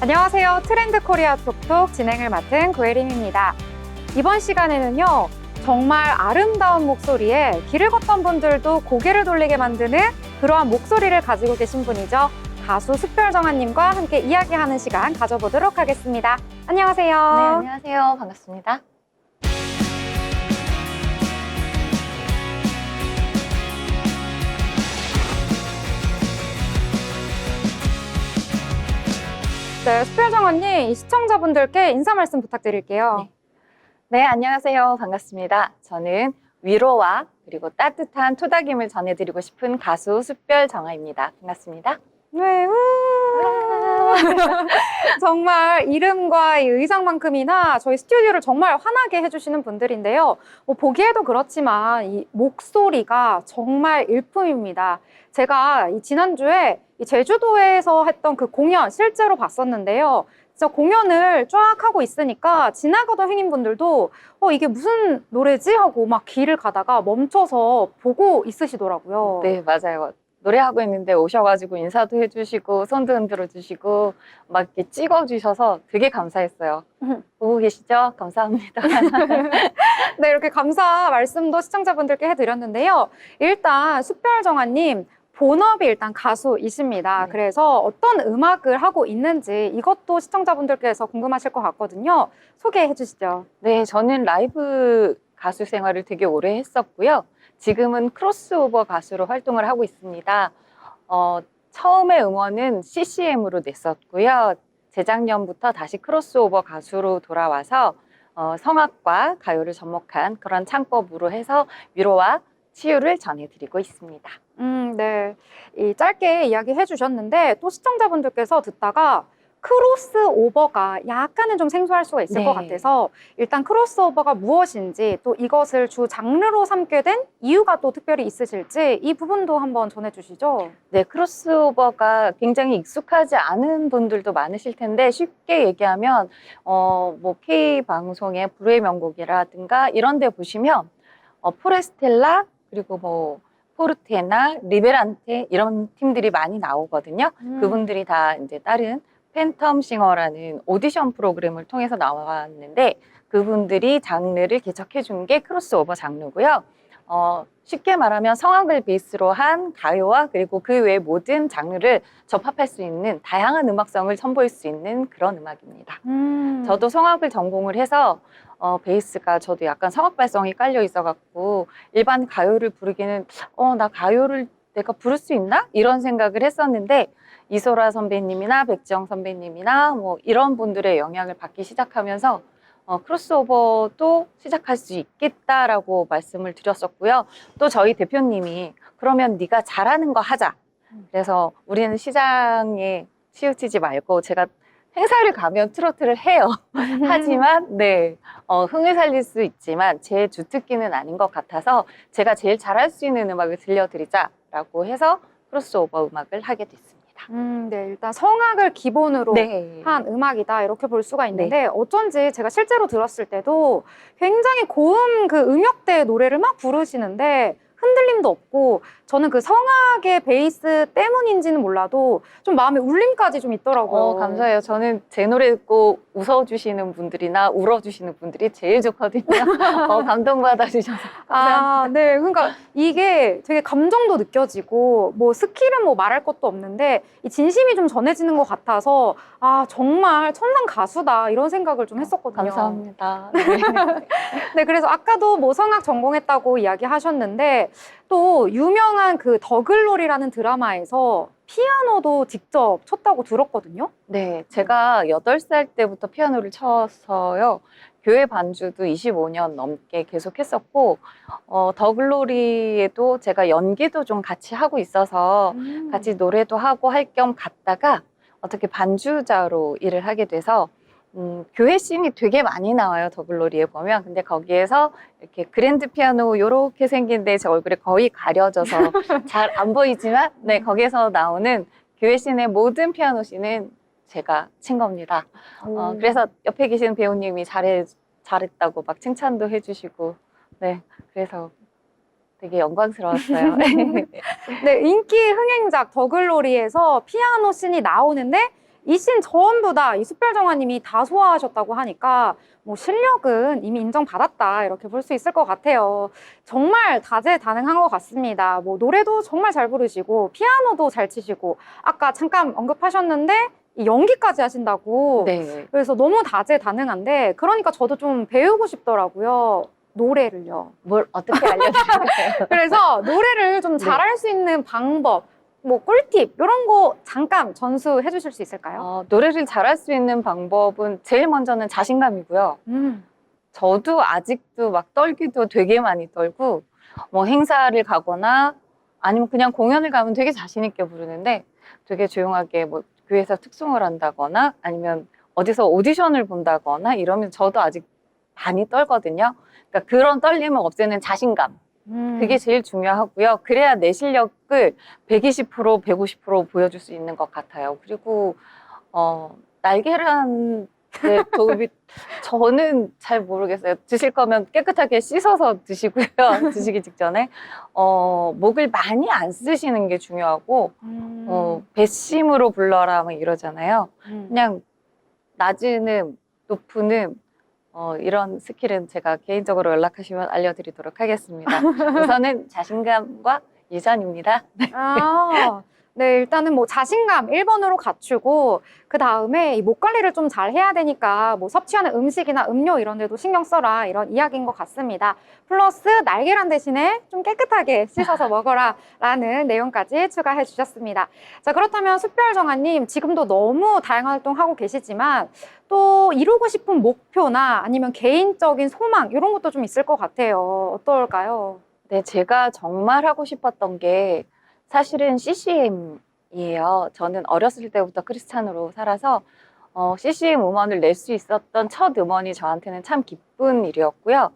안녕하세요. 트렌드 코리아 톡톡 진행을 맡은 고혜림입니다. 이번 시간에는요, 정말 아름다운 목소리에 길을 걷던 분들도 고개를 돌리게 만드는 그러한 목소리를 가지고 계신 분이죠. 가수 숯별정아님과 함께 이야기하는 시간 가져보도록 하겠습니다. 안녕하세요. 네, 안녕하세요. 반갑습니다. 네, 숯별정아님, 이 시청자분들께 인사 말씀 부탁드릴게요. 네, 안녕하세요. 반갑습니다. 저는 위로와 그리고 따뜻한 토닥임을 전해드리고 싶은 가수 숯별정아입니다. 반갑습니다. 네, 정말 이름과 이 의상만큼이나 저희 스튜디오를 정말 환하게 해주시는 분들인데요. 보기에도 그렇지만 이 목소리가 정말 일품입니다. 제가 이 지난주에 이 제주도에서 했던 그 공연 실제로 봤었는데요. 진짜 공연을 쫙 하고 있으니까 지나가던 행인분들도 이게 무슨 노래지? 하고 막 길을 가다가 멈춰서 보고 있으시더라고요. 네, 맞아요. 노래하고 있는데 오셔가지고 인사도 해주시고 손도 흔들어 주시고 막 이렇게 찍어주셔서 되게 감사했어요. 보고 계시죠? 감사합니다. 네, 이렇게 감사 말씀도 시청자분들께 해드렸는데요. 일단 숯별정아님 본업이 일단 가수이십니다. 네. 그래서 어떤 음악을 하고 있는지 이것도 시청자분들께서 궁금하실 것 같거든요. 소개해 주시죠. 네, 저는 라이브 가수 생활을 되게 오래 했었고요. 지금은 크로스오버 가수로 활동을 하고 있습니다. 처음에 음원은 CCM으로 냈었고요. 재작년부터 다시 크로스오버 가수로 돌아와서 성악과 가요를 접목한 그런 창법으로 해서 위로와 치유를 전해드리고 있습니다. 네. 이 짧게 이야기해 주셨는데 또 시청자분들께서 듣다가 크로스오버가 약간은 좀 생소할 수가 있을 네. 것 같아서 일단 크로스오버가 무엇인지 또 이것을 주 장르로 삼게 된 이유가 또 특별히 있으실지 이 부분도 한번 전해주시죠. 네, 크로스오버가 굉장히 익숙하지 않은 분들도 많으실 텐데 쉽게 얘기하면 뭐 K 방송의 불후의 명곡이라든가 이런 데 보시면 포레스텔라 그리고 뭐 포르테나 리베란테 이런 팀들이 많이 나오거든요. 그분들이 다 이제 다른 팬텀싱어라는 오디션 프로그램을 통해서 나왔는데 그분들이 장르를 개척해 준 게 크로스오버 장르고요. 쉽게 말하면 성악을 베이스로 한 가요와 그리고 그 외의 모든 장르를 접합할 수 있는 다양한 음악성을 선보일 수 있는 그런 음악입니다. 저도 성악을 전공을 해서 베이스가 저도 약간 성악 발성이 깔려 있어갖고 일반 가요를 부르기는 나 가요를 내가 부를 수 있나? 이런 생각을 했었는데 이소라 선배님이나 백지영 선배님이나 뭐 이런 분들의 영향을 받기 시작하면서 크로스오버도 시작할 수 있겠다라고 말씀을 드렸었고요. 또 저희 대표님이 그러면 네가 잘하는 거 하자. 그래서 우리는 시장에 치우치지 말고 제가 행사를 가면 트로트를 해요. 하지만 네, 흥을 살릴 수 있지만 제 주특기는 아닌 것 같아서 제가 제일 잘할 수 있는 음악을 들려드리자라고 해서 크로스오버 음악을 하게 됐습니다. 네, 일단 성악을 기본으로 네. 한 음악이다 이렇게 볼 수가 있는데 어쩐지 제가 실제로 들었을 때도 굉장히 고음 그 음역대 노래를 막 부르시는데 흔들림도 없고 저는 그 성악의 베이스 때문인지는 몰라도 좀 마음에 울림까지 좀 있더라고요. 감사해요. 저는 제 노래 듣고 웃어주시는 분들이나 울어주시는 분들이 제일 좋거든요. 감동받아 주셔서 감사합니다. 네. 그러니까 이게 되게 감정도 느껴지고 뭐 스킬은 뭐 말할 것도 없는데 이 진심이 좀 전해지는 것 같아서 정말 천상 가수다 이런 생각을 좀 했었거든요. 감사합니다. 네, 그래서 아까도 뭐 성악 전공했다고 이야기하셨는데 또 유명한 그 더글로리라는 드라마에서 피아노도 직접 쳤다고 들었거든요. 네, 제가 8살 때부터 피아노를 쳤어요. 교회 반주도 25년 넘게 계속 했었고, 더글로리에도 제가 연기도 좀 같이 하고 있어서 같이 노래도 하고 할 겸 갔다가 어떻게 반주자로 일을 하게 돼서 교회 씬이 되게 많이 나와요, 더글로리에 보면. 근데 거기에서 이렇게 그랜드 피아노 요렇게 생긴데 제 얼굴에 거의 가려져서 잘 안 보이지만, 네, 거기에서 나오는 교회 씬의 모든 피아노 씬은 제가 친 겁니다. 그래서 옆에 계신 배우님이 잘했다고 막 칭찬도 해주시고, 네, 그래서 되게 영광스러웠어요. 네, 인기 흥행작 더글로리에서 피아노 씬이 나오는데 이 씬 전부 다 이 숯별정아님이 다 소화하셨다고 하니까 뭐 실력은 이미 인정받았다 이렇게 볼 수 있을 것 같아요. 정말 다재다능한 것 같습니다. 뭐 노래도 정말 잘 부르시고 피아노도 잘 치시고 아까 잠깐 언급하셨는데 이 연기까지 하신다고. 네. 그래서 너무 다재다능한데 그러니까 저도 좀 배우고 싶더라고요. 노래를요. 뭘 어떻게 알려드릴까요? 그래서 노래를 좀 네. 잘할 수 있는 방법, 뭐 꿀팁 이런 거 잠깐 전수해 주실 수 있을까요? 노래를 잘할 수 있는 방법은 제일 먼저는 자신감이고요. 저도 아직도 막 떨기도 되게 많이 떨고, 뭐 행사를 가거나 아니면 그냥 공연을 가면 되게 자신 있게 부르는데 되게 조용하게 뭐 교회에서 특송을 한다거나 아니면 어디서 오디션을 본다거나 이러면 저도 아직 많이 떨거든요. 그러니까 그런 떨림을 없애는 자신감. 그게 제일 중요하고요. 그래야 내 실력을 120%, 150% 보여줄 수 있는 것 같아요. 그리고 날계란 도우비 저는 잘 모르겠어요. 드실 거면 깨끗하게 씻어서 드시고요. 드시기 직전에 목을 많이 안 쓰시는 게 중요하고 배심으로 불러라 막 이러잖아요. 그냥 낮은 음, 높은 음 이런 스킬은 제가 개인적으로 연락하시면 알려드리도록 하겠습니다. 우선은 자신감과 유전입니다. 아, 네, 일단은 뭐 자신감 1번으로 갖추고, 그 다음에 이 목 관리를 좀 잘 해야 되니까, 뭐 섭취하는 음식이나 음료 이런 데도 신경 써라, 이런 이야기인 것 같습니다. 플러스 날계란 대신에 좀 깨끗하게 씻어서 먹어라, 라는 내용까지 추가해 주셨습니다. 자, 그렇다면 숯별정아님, 지금도 너무 다양한 활동하고 계시지만, 또 이루고 싶은 목표나 아니면 개인적인 소망, 이런 것도 좀 있을 것 같아요. 어떨까요? 네, 제가 정말 하고 싶었던 게 사실은 CCM이에요. 저는 어렸을 때부터 크리스찬으로 살아서 CCM 음원을 낼 수 있었던 첫 음원이 저한테는 참 기쁜 일이었고요.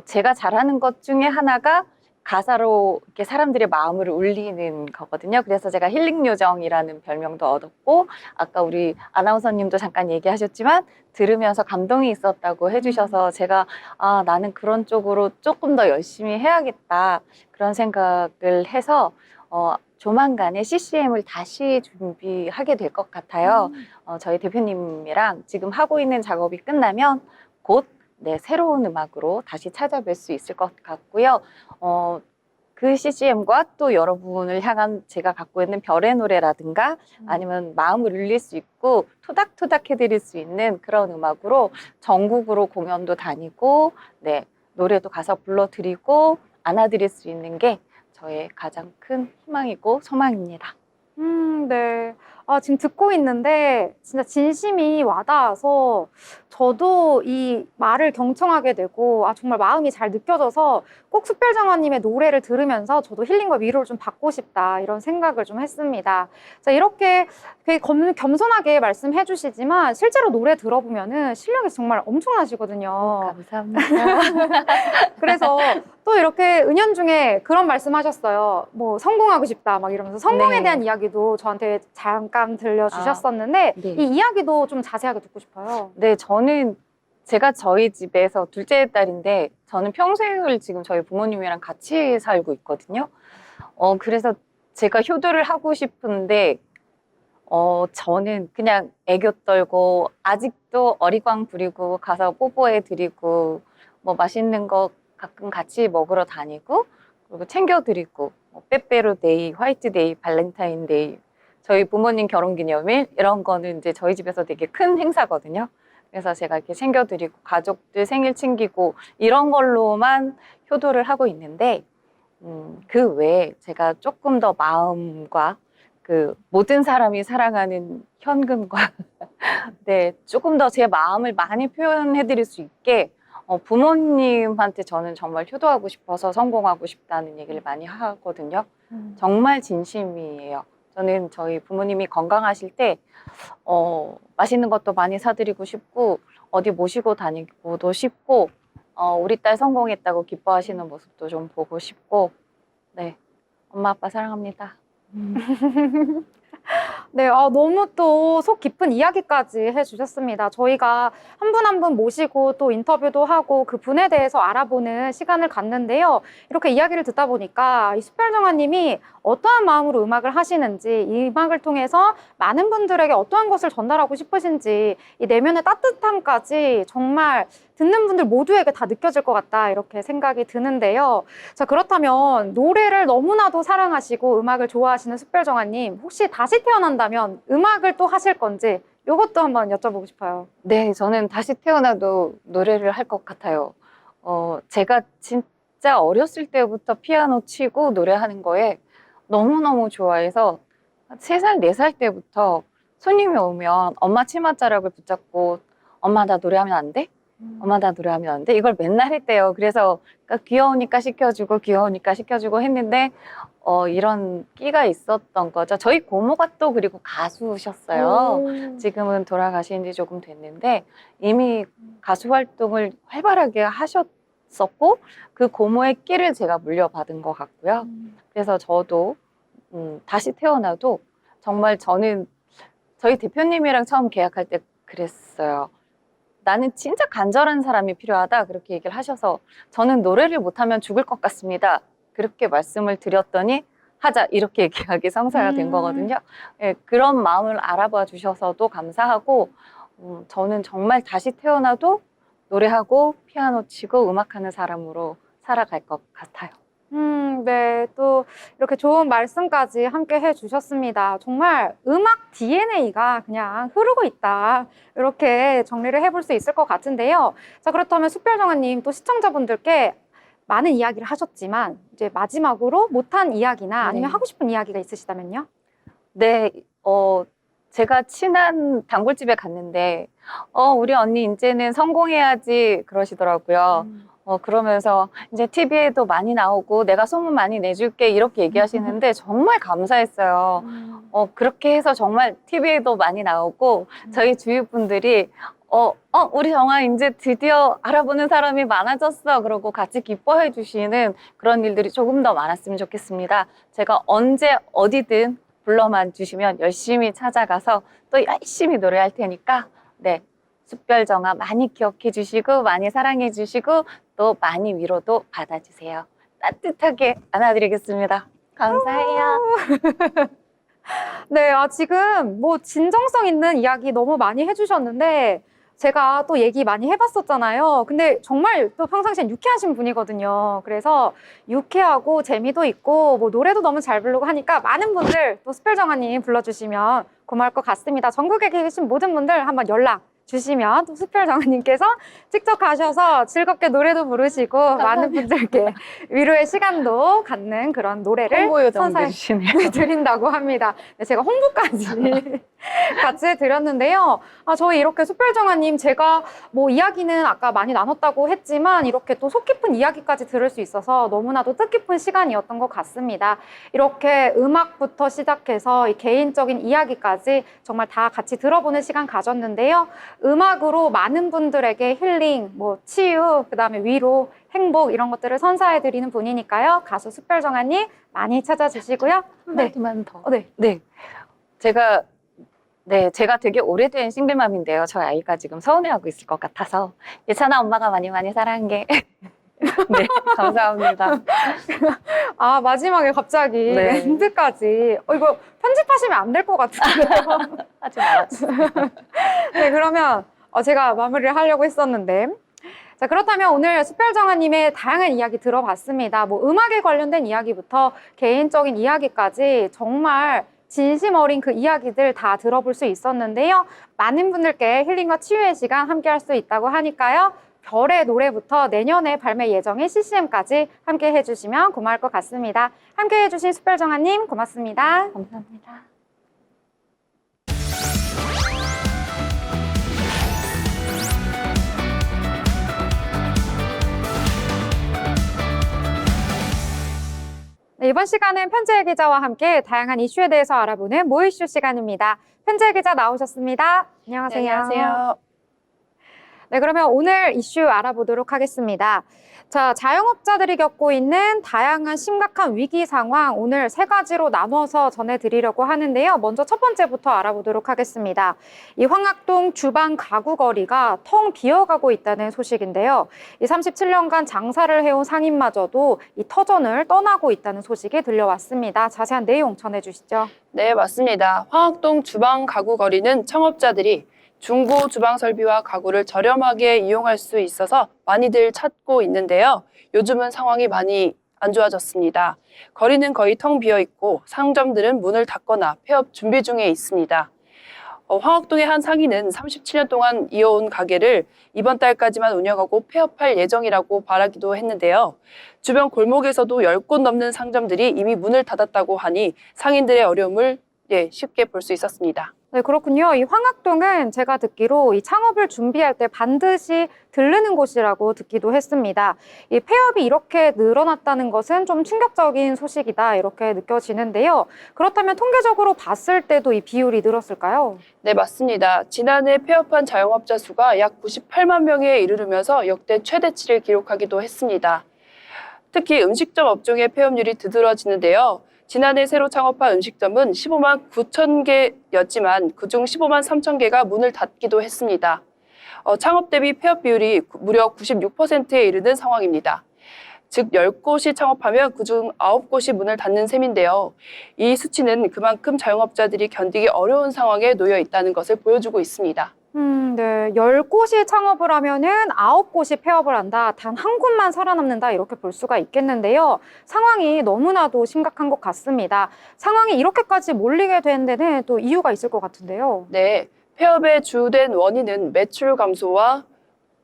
제가 잘하는 것 중에 하나가 가사로 이렇게 사람들의 마음을 울리는 거거든요. 그래서 제가 힐링 요정이라는 별명도 얻었고, 아까 우리 아나운서님도 잠깐 얘기하셨지만 들으면서 감동이 있었다고 해주셔서 제가 나는 그런 쪽으로 조금 더 열심히 해야겠다 그런 생각을 해서 조만간에 CCM을 다시 준비하게 될 것 같아요. 저희 대표님이랑 지금 하고 있는 작업이 끝나면 곧 새로운 음악으로 다시 찾아뵐 수 있을 것 같고요. 그 CCM과 또 여러분을 향한 제가 갖고 있는 별의 노래라든가 아니면 마음을 울릴 수 있고 토닥토닥 해드릴 수 있는 그런 음악으로 전국으로 공연도 다니고 노래도 가서 불러드리고 안아드릴 수 있는 게 저의 가장 큰 희망이고 소망입니다. 네. 지금 듣고 있는데 진짜 진심이 와닿아서 저도 이 말을 경청하게 되고 정말 마음이 잘 느껴져서 꼭 숯별정아님의 노래를 들으면서 저도 힐링과 위로를 좀 받고 싶다 이런 생각을 좀 했습니다. 자, 이렇게 되게 겸손하게 말씀해 주시지만 실제로 노래 들어보면은 실력이 정말 엄청나시거든요. 감사합니다. 그래서 또 이렇게 은연중에 그런 말씀하셨어요. 뭐 성공하고 싶다 막 이러면서 성공에 네. 대한 이야기도 저한테 잠깐 들려주셨었는데 네. 이 이야기도 좀 자세하게 듣고 싶어요. 네, 제가 저희 집에서 둘째 딸인데 저는 평생을 지금 저희 부모님이랑 같이 살고 있거든요. 그래서 제가 효도를 하고 싶은데 저는 그냥 애교 떨고 아직도 어리광 부리고 가서 뽀뽀해 드리고 뭐 맛있는 거 가끔 같이 먹으러 다니고 그리고 챙겨 드리고 빼빼로데이, 화이트데이, 발렌타인데이 저희 부모님 결혼기념일 이런 거는 이제 저희 집에서 되게 큰 행사거든요. 그래서 제가 이렇게 챙겨드리고 가족들 생일 챙기고 이런 걸로만 효도를 하고 있는데 그 외에 제가 조금 더 마음과 그 모든 사람이 사랑하는 현금과 조금 더 제 마음을 많이 표현해드릴 수 있게 부모님한테 저는 정말 효도하고 싶어서 성공하고 싶다는 얘기를 많이 하거든요. 정말 진심이에요. 저는 저희 부모님이 건강하실 때 맛있는 것도 많이 사드리고 싶고 어디 모시고 다니고도 싶고 우리 딸 성공했다고 기뻐하시는 모습도 좀 보고 싶고 엄마 아빠 사랑합니다. 네, 너무 또 속 깊은 이야기까지 해주셨습니다. 저희가 한 분 한 분 모시고 또 인터뷰도 하고 그 분에 대해서 알아보는 시간을 갖는데요. 이렇게 이야기를 듣다 보니까 이 숯별정아님이 어떠한 마음으로 음악을 하시는지, 이 음악을 통해서 많은 분들에게 어떠한 것을 전달하고 싶으신지, 이 내면의 따뜻함까지 정말 듣는 분들 모두에게 다 느껴질 것 같다, 이렇게 생각이 드는데요. 자, 그렇다면 노래를 너무나도 사랑하시고 음악을 좋아하시는 숯별정아님, 혹시 다시 태어난다면 음악을 또 하실 건지 이것도 한번 여쭤보고 싶어요. 네, 저는 다시 태어나도 노래를 할 것 같아요. 제가 진짜 어렸을 때부터 피아노 치고 노래하는 거에 너무너무 좋아해서 3살, 4살 때부터 손님이 오면 엄마 치맛자락을 붙잡고 엄마 나 노래하면 안 돼? 엄마 나 노래하면 안 돼? 이걸 맨날 했대요. 그래서 그러니까 귀여우니까 시켜주고 귀여우니까 시켜주고 했는데 이런 끼가 있었던 거죠. 저희 고모가 또 그리고 가수셨어요. 지금은 돌아가신 지 조금 됐는데 이미 가수 활동을 활발하게 하셨었고 그 고모의 끼를 제가 물려받은 것 같고요. 그래서 저도 다시 태어나도 정말 저는 저희 대표님이랑 처음 계약할 때 그랬어요. 나는 진짜 간절한 사람이 필요하다 그렇게 얘기를 하셔서 저는 노래를 못하면 죽을 것 같습니다. 그렇게 말씀을 드렸더니 하자 이렇게 계약이 성사가 된 거거든요. 예, 그런 마음을 알아봐 주셔서도 감사하고 저는 정말 다시 태어나도 노래하고 피아노 치고 음악하는 사람으로 살아갈 것 같아요. 네. 또 이렇게 좋은 말씀까지 함께 해주셨습니다. 정말 음악 DNA가 그냥 흐르고 있다. 이렇게 정리를 해볼 수 있을 것 같은데요. 자, 그렇다면 숯별정아님 또 시청자분들께 많은 이야기를 하셨지만 이제 마지막으로 못한 이야기나 아니면 네. 하고 싶은 이야기가 있으시다면요? 네, 제가 친한 단골집에 갔는데, 우리 언니 이제는 성공해야지 그러시더라고요. 그러면서 이제 TV에도 많이 나오고 내가 소문 많이 내줄게 이렇게 얘기하시는데 정말 감사했어요. 그렇게 해서 정말 TV에도 많이 나오고 저희 주위 분들이 우리 정아 이제 드디어 알아보는 사람이 많아졌어. 그러고 같이 기뻐해 주시는 그런 일들이 조금 더 많았으면 좋겠습니다. 제가 언제 어디든 불러만 주시면 열심히 찾아가서 또 열심히 노래할 테니까 네, 숯별정아 많이 기억해 주시고 많이 사랑해 주시고 또 많이 위로도 받아주세요. 따뜻하게 안아드리겠습니다. 감사해요. 네, 지금 뭐 진정성 있는 이야기 너무 많이 해주셨는데 제가 또 얘기 많이 해봤었잖아요. 근데 정말 또 평상시엔 유쾌하신 분이거든요. 그래서 유쾌하고 재미도 있고 뭐 노래도 너무 잘 부르고 하니까 많은 분들 또 숯별정아님 불러주시면 고마울 것 같습니다. 전국에 계신 모든 분들 한번 연락 주시면 또 숯별정아님께서 직접 가셔서 즐겁게 노래도 부르시고 많은 분들께 위로의 시간도 갖는 그런 노래를 홍보 요정 선사해 해주시네요. 드린다고 합니다. 네, 제가 홍보까지 같이 해드렸는데요. 저희 이렇게 숯별정아님 제가 뭐 이야기는 아까 많이 나눴다고 했지만 이렇게 또 속 깊은 이야기까지 들을 수 있어서 너무나도 뜻깊은 시간이었던 것 같습니다. 이렇게 음악부터 시작해서 이 개인적인 이야기까지 정말 다 같이 들어보는 시간 가졌는데요. 음악으로 많은 분들에게 힐링, 뭐 치유, 그다음에 위로, 행복 이런 것들을 선사해드리는 분이니까요. 가수 숯별정아님 많이 찾아주시고요. 네. 한마디만 더. 네. 네. 제가 되게 오래된 싱글맘인데요. 저희 아이가 지금 서운해하고 있을 것 같아서 예찬아 엄마가 많이 많이 사랑해. 네, 감사합니다. 마지막에 갑자기 네. 엔드까지. 이거 편집하시면 안 될 것 같은데요. 하지 말아주세요. 네, 그러면 제가 마무리를 하려고 했었는데. 자, 그렇다면 오늘 숯별정아님의 다양한 이야기 들어봤습니다. 뭐 음악에 관련된 이야기부터 개인적인 이야기까지 정말 진심 어린 그 이야기들 다 들어볼 수 있었는데요. 많은 분들께 힐링과 치유의 시간 함께 할 수 있다고 하니까요. 별의 노래부터 내년에 발매 예정인 CCM까지 함께 해주시면 고마울 것 같습니다. 함께 해주신 숯별정아님 고맙습니다. 감사합니다. 네, 이번 시간은 편지의 기자와 함께 다양한 이슈에 대해서 알아보는 모이슈 시간입니다. 편지의 기자 나오셨습니다. 안녕하세요. 네, 안녕하세요. 네, 그러면 오늘 이슈 알아보도록 하겠습니다. 자, 자영업자들이 겪고 있는 다양한 심각한 위기 상황 오늘 세 가지로 나눠서 전해드리려고 하는데요. 먼저 첫 번째부터 알아보도록 하겠습니다. 이 황학동 주방 가구 거리가 텅 비어가고 있다는 소식인데요. 이 37년간 장사를 해온 상인마저도 이 터전을 떠나고 있다는 소식이 들려왔습니다. 자세한 내용 전해주시죠. 네, 맞습니다. 황학동 주방 가구 거리는 창업자들이 중고 주방 설비와 가구를 저렴하게 이용할 수 있어서 많이들 찾고 있는데요. 요즘은 상황이 많이 안 좋아졌습니다. 거리는 거의 텅 비어 있고 상점들은 문을 닫거나 폐업 준비 중에 있습니다. 황학동의 한 상인은 37년 동안 이어온 가게를 이번 달까지만 운영하고 폐업할 예정이라고 말하기도 했는데요. 주변 골목에서도 10곳 넘는 상점들이 이미 문을 닫았다고 하니 상인들의 어려움을 쉽게 볼 수 있었습니다. 네, 그렇군요. 이 황학동은 제가 듣기로 이 창업을 준비할 때 반드시 들르는 곳이라고 듣기도 했습니다. 이 폐업이 이렇게 늘어났다는 것은 좀 충격적인 소식이다 이렇게 느껴지는데요. 그렇다면 통계적으로 봤을 때도 이 비율이 늘었을까요? 네, 맞습니다. 지난해 폐업한 자영업자 수가 약 98만 명에 이르르면서 역대 최대치를 기록하기도 했습니다. 특히 음식점 업종의 폐업률이 두드러지는데요. 지난해 새로 창업한 음식점은 15만 9천 개였지만 그중 15만 3천 개가 문을 닫기도 했습니다. 창업 대비 폐업 비율이 무려 96%에 이르는 상황입니다. 즉 10곳이 창업하면 그중 9곳이 문을 닫는 셈인데요. 이 수치는 그만큼 자영업자들이 견디기 어려운 상황에 놓여 있다는 것을 보여주고 있습니다. 네. 10곳이 창업을 하면은 9곳이 폐업을 한다. 단 한 곳만 살아남는다. 이렇게 볼 수가 있겠는데요. 상황이 너무나도 심각한 것 같습니다. 상황이 이렇게까지 몰리게 된 데는 또 이유가 있을 것 같은데요. 네, 폐업의 주된 원인은 매출 감소와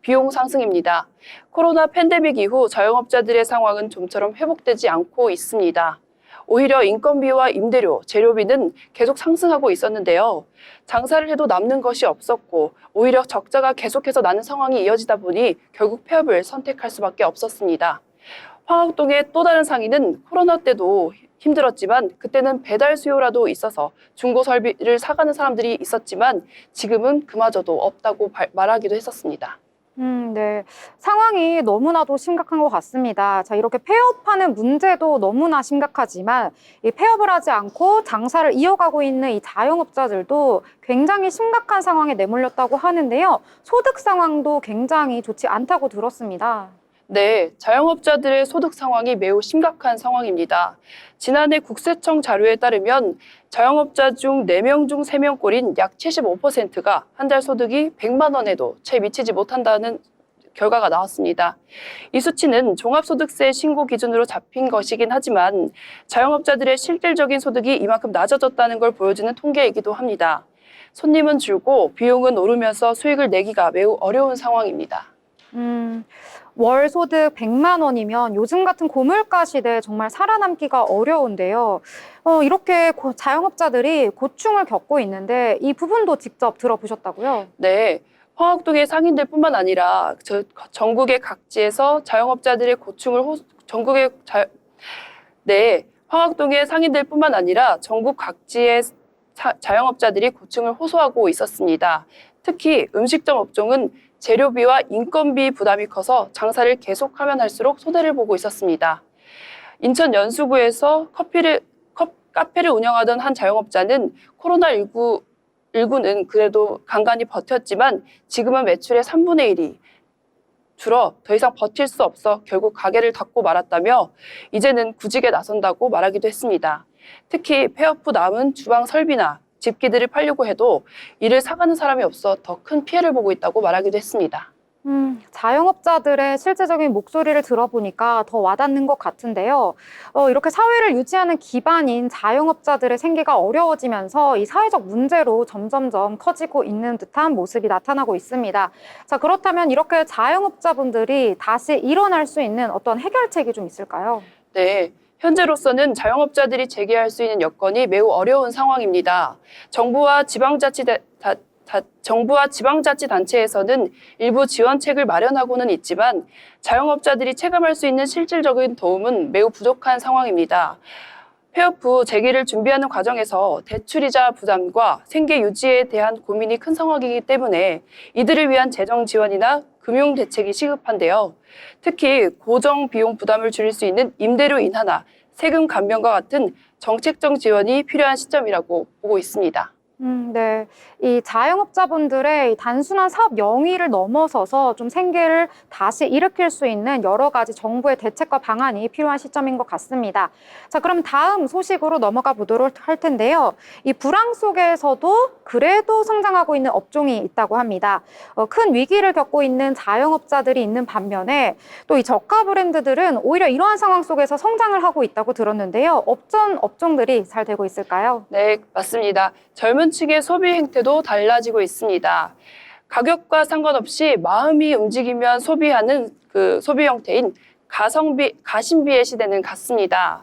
비용 상승입니다. 코로나 팬데믹 이후 자영업자들의 상황은 좀처럼 회복되지 않고 있습니다. 오히려 인건비와 임대료, 재료비는 계속 상승하고 있었는데요. 장사를 해도 남는 것이 없었고 오히려 적자가 계속해서 나는 상황이 이어지다 보니 결국 폐업을 선택할 수밖에 없었습니다. 황학동의 또 다른 상인은 코로나 때도 힘들었지만 그때는 배달 수요라도 있어서 중고 설비를 사가는 사람들이 있었지만 지금은 그마저도 없다고 말하기도 했었습니다. 네. 상황이 너무나도 심각한 것 같습니다. 자, 이렇게 폐업하는 문제도 너무나 심각하지만 이 폐업을 하지 않고 장사를 이어가고 있는 이 자영업자들도 굉장히 심각한 상황에 내몰렸다고 하는데요. 소득 상황도 굉장히 좋지 않다고 들었습니다. 네, 자영업자들의 소득 상황이 매우 심각한 상황입니다. 지난해 국세청 자료에 따르면 자영업자 중 4명 중 3명꼴인 약 75%가 한 달 소득이 100만 원에도 채 미치지 못한다는 결과가 나왔습니다. 이 수치는 종합소득세 신고 기준으로 잡힌 것이긴 하지만 자영업자들의 실질적인 소득이 이만큼 낮아졌다는 걸 보여주는 통계이기도 합니다. 손님은 줄고 비용은 오르면서 수익을 내기가 매우 어려운 상황입니다. 월 소득 100만 원이면 요즘 같은 고물가 시대에 정말 살아남기가 어려운데요. 이렇게 자영업자들이 고충을 겪고 있는데 이 부분도 직접 들어보셨다고요? 네, 황학동의 상인들뿐만 아니라 전국의 각지에서 자영업자들의 고충을 황학동의 상인들뿐만 아니라 전국 각지의 자영업자들이 고충을 호소하고 있었습니다. 특히 음식점 업종은 재료비와 인건비 부담이 커서 장사를 계속하면 할수록 손해를 보고 있었습니다. 인천 연수구에서 카페를 운영하던 한 자영업자는 코로나19는 그래도 간간히 버텼지만 지금은 매출의 3분의 1이 줄어 더 이상 버틸 수 없어 결국 가게를 닫고 말았다며 이제는 구직에 나선다고 말하기도 했습니다. 특히 폐업 후 남은 주방 설비나 집기들을 팔려고 해도 이를 사가는 사람이 없어 더 큰 피해를 보고 있다고 말하기도 했습니다. 자영업자들의 실제적인 목소리를 들어보니까 더 와닿는 것 같은데요. 이렇게 사회를 유지하는 기반인 자영업자들의 생계가 어려워지면서 이 사회적 문제로 점점점 커지고 있는 듯한 모습이 나타나고 있습니다. 자, 그렇다면 이렇게 자영업자분들이 다시 일어날 수 있는 어떤 해결책이 좀 있을까요? 네. 현재로서는 자영업자들이 제기할 수 있는 여건이 매우 어려운 상황입니다. 정부와 지방자치단체에서는 일부 지원책을 마련하고는 있지만 자영업자들이 체감할 수 있는 실질적인 도움은 매우 부족한 상황입니다. 폐업 후 재기를 준비하는 과정에서 대출이자 부담과 생계 유지에 대한 고민이 큰 상황이기 때문에 이들을 위한 재정 지원이나 금융 대책이 시급한데요. 특히 고정 비용 부담을 줄일 수 있는 임대료 인하나 세금 감면과 같은 정책적 지원이 필요한 시점이라고 보고 있습니다. 네. 이 자영업자분들의 이 단순한 사업 영위를 넘어서서 좀 생계를 다시 일으킬 수 있는 여러 가지 정부의 대책과 방안이 필요한 시점인 것 같습니다. 자, 그럼 다음 소식으로 넘어가 보도록 할 텐데요. 이 불황 속에서도 그래도 성장하고 있는 업종이 있다고 합니다. 큰 위기를 겪고 있는 자영업자들이 있는 반면에 또 이 저가 브랜드들은 오히려 이러한 상황 속에서 성장을 하고 있다고 들었는데요. 어떤 업종들이 잘 되고 있을까요? 네, 맞습니다. 젊은 층의 소비 행태도 달라지고 있습니다. 가격과 상관없이 마음이 움직이면 소비하는 그 소비 형태인 가심비의 시대는 갔습니다.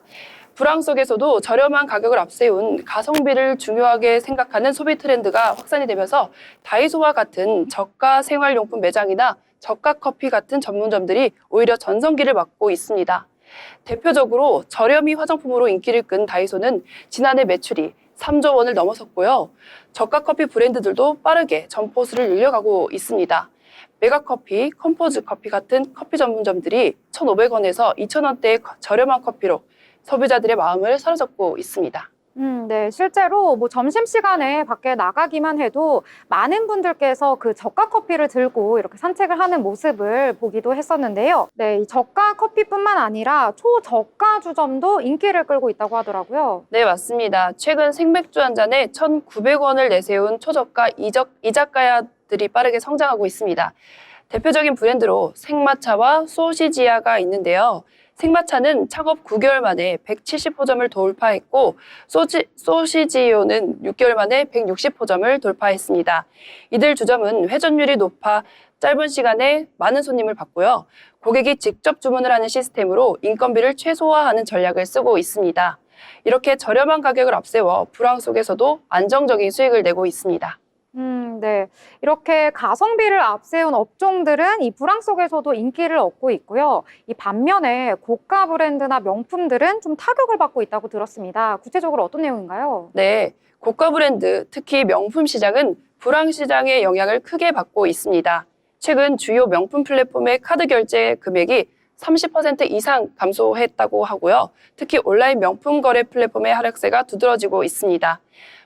불황 속에서도 저렴한 가격을 앞세운 가성비를 중요하게 생각하는 소비 트렌드가 확산이 되면서 다이소와 같은 저가 생활용품 매장이나 저가 커피 같은 전문점들이 오히려 전성기를 맞고 있습니다. 대표적으로 저렴이 화장품으로 인기를 끈 다이소는 지난해 매출이 3조 원을 넘어섰고요. 저가 커피 브랜드들도 빠르게 점포 수를 늘려가고 있습니다. 메가커피, 컴포즈 커피 같은 커피 전문점들이 1,500원에서 2,000원대의 저렴한 커피로 소비자들의 마음을 사로잡고 있습니다. 네. 실제로 뭐 점심시간에 밖에 나가기만 해도 많은 분들께서 그 저가 커피를 들고 이렇게 산책을 하는 모습을 보기도 했었는데요. 네. 이 저가 커피뿐만 아니라 초저가 주점도 인기를 끌고 있다고 하더라고요. 네, 맞습니다. 최근 생맥주 한 잔에 1,900원을 내세운 초저가 이자카야들이 빠르게 성장하고 있습니다. 대표적인 브랜드로 생마차와 소시지야가 있는데요. 생마차는 창업 9개월 만에 170호점을 돌파했고 소시지요는 6개월 만에 160호점을 돌파했습니다. 이들 주점은 회전율이 높아 짧은 시간에 많은 손님을 받고요. 고객이 직접 주문을 하는 시스템으로 인건비를 최소화하는 전략을 쓰고 있습니다. 이렇게 저렴한 가격을 앞세워 불황 속에서도 안정적인 수익을 내고 있습니다. 네. 이렇게 가성비를 앞세운 업종들은 이 불황 속에서도 인기를 얻고 있고요. 이 반면에 고가 브랜드나 명품들은 좀 타격을 받고 있다고 들었습니다. 구체적으로 어떤 내용인가요? 네, 고가 브랜드, 특히 명품 시장은 불황 시장의 영향을 크게 받고 있습니다. 최근 주요 명품 플랫폼의 카드 결제 금액이 30% 이상 감소했다고 하고요. 특히 온라인 명품 거래 플랫폼의 하락세가 두드러지고 있습니다.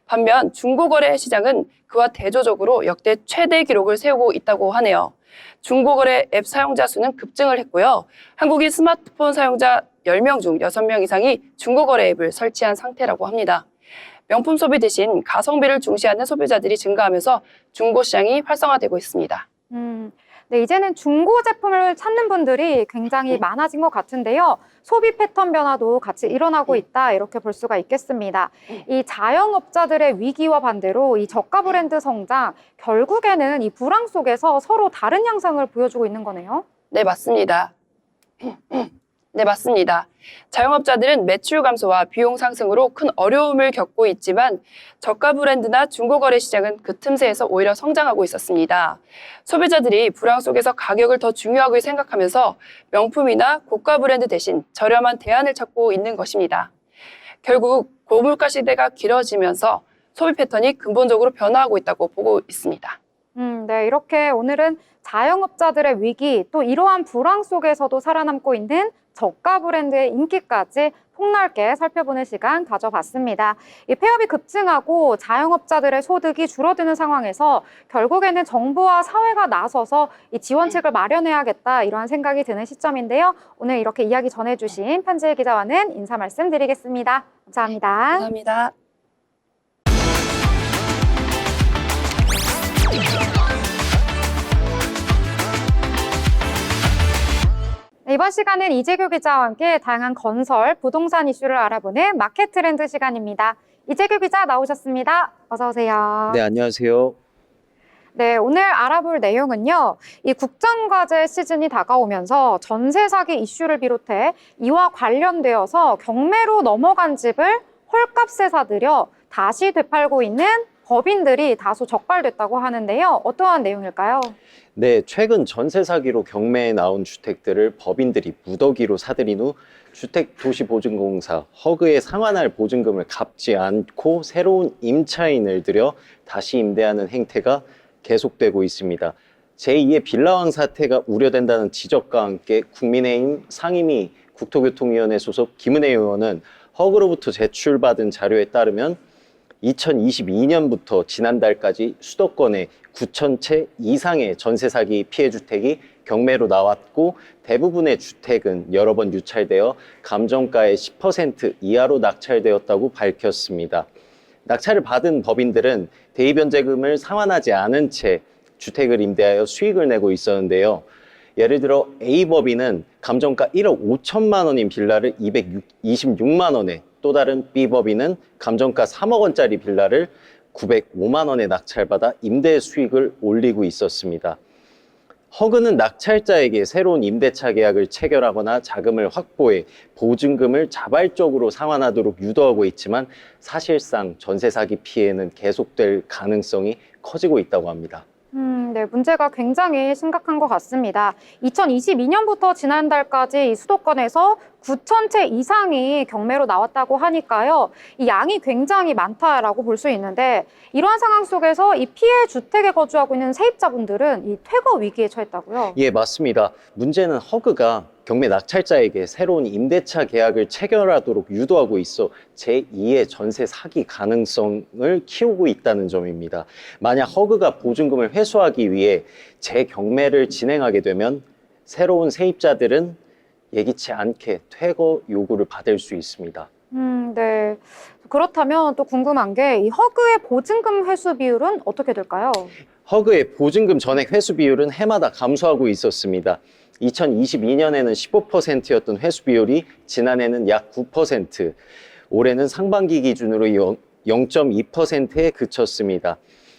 반면 중고거래 시장은 그와 대조적으로 역대 최대 기록을 세우고 있다고 하네요. 중고거래 앱 사용자 수는 급증을 했고요. 한국인 스마트폰 사용자 10명 중 6명 이상이 중고거래 앱을 설치한 상태라고 합니다. 명품 소비 대신 가성비를 중시하는 소비자들이 증가하면서 중고 시장이 활성화되고 있습니다. 네, 이제는 중고 제품을 찾는 분들이 굉장히 많아진 것 같은데요. 소비 패턴 변화도 같이 일어나고 있다, 이렇게 볼 수가 있겠습니다. 이 자영업자들의 위기와 반대로 이 저가 브랜드 성장, 결국에는 이 불황 속에서 서로 다른 양상을 보여주고 있는 거네요. 네, 맞습니다. 네, 맞습니다. 자영업자들은 매출 감소와 비용 상승으로 큰 어려움을 겪고 있지만 저가 브랜드나 중고거래 시장은 그 틈새에서 오히려 성장하고 있었습니다. 소비자들이 불황 속에서 가격을 더 중요하게 생각하면서 명품이나 고가 브랜드 대신 저렴한 대안을 찾고 있는 것입니다. 결국 고물가 시대가 길어지면서 소비 패턴이 근본적으로 변화하고 있다고 보고 있습니다. 네, 이렇게 오늘은 자영업자들의 위기, 또 이러한 불황 속에서도 살아남고 있는 저가 브랜드의 인기까지 폭넓게 살펴보는 시간 가져봤습니다. 이 폐업이 급증하고 자영업자들의 소득이 줄어드는 상황에서 결국에는 정부와 사회가 나서서 이 지원책을 마련해야겠다, 이러한 생각이 드는 시점인데요. 오늘 이렇게 이야기 전해주신 편지일 기자와는 인사 말씀드리겠습니다. 감사합니다. 감사합니다. 네, 이번 시간은 이재규 기자와 함께 다양한 건설, 부동산 이슈를 알아보는 마켓 트렌드 시간입니다. 이재규 기자 나오셨습니다. 어서 오세요. 네, 안녕하세요. 네, 오늘 알아볼 내용은요. 이 국정과제 시즌이 다가오면서 전세 사기 이슈를 비롯해 이와 관련되어서 경매로 넘어간 집을 헐값에 사들여 다시 되팔고 있는 법인들이 다소 적발됐다고 하는데요. 어떠한 내용일까요? 네, 최근 전세 사기로 경매에 나온 주택들을 법인들이 무더기로 사들인 후 주택도시보증공사 허그에 상환할 보증금을 갚지 않고 새로운 임차인을 들여 다시 임대하는 행태가 계속되고 있습니다. 제2의 빌라왕 사태가 우려된다는 지적과 함께 국민의힘 상임위 국토교통위원회 소속 김은혜 의원은 허그로부터 제출받은 자료에 따르면 2022년부터 지난달까지 수도권에 9,000채 이상의 전세 사기 피해 주택이 경매로 나왔고 대부분의 주택은 여러 번 유찰되어 감정가의 10% 이하로 낙찰되었다고 밝혔습니다. 낙찰을 받은 법인들은 대입연재금을 상환하지 않은 채 주택을 임대하여 수익을 내고 있었는데요. 예를 들어 A법인은 감정가 1억 5천만 원인 빌라를 226만 원에, 또 다른 B법인은 감정가 3억 원짜리 빌라를 905만 원에 낙찰받아 임대 수익을 올리고 있었습니다. 허그는 낙찰자에게 새로운 임대차 계약을 체결하거나 자금을 확보해 보증금을 자발적으로 상환하도록 유도하고 있지만 사실상 전세 사기 피해는 계속될 가능성이 커지고 있다고 합니다. 네, 문제가 굉장히 심각한 것 같습니다. 2022년부터 지난달까지 이 수도권에서 9,000채 이상이 경매로 나왔다고 하니까요. 이 양이 굉장히 많다라고 볼 수 있는데 이러한 상황 속에서 이 피해 주택에 거주하고 있는 세입자분들은 이 퇴거 위기에 처했다고요? 예, 맞습니다. 문제는 허그가 경매 낙찰자에게 새로운 임대차 계약을 체결하도록 유도하고 있어 제2의 전세 사기 가능성을 키우고 있다는 점입니다. 만약 허그가 보증금을 회수하기 위해 재경매를 진행하게 되면 새로운 세입자들은 예기치 않게 퇴거 요구를 받을 수 있습니다. 네. 그렇다면 또 궁금한 게 이 허그의 보증금 회수 비율은 어떻게 될까요? 허그의 보증금 전액 회수 비율은 해마다 감소하고 있었습니다. 2022년에는 15%였던 회수 비율이 지난해는 약 9%, 올해는 상반기 기준으로 0.2%에 그쳤습니다.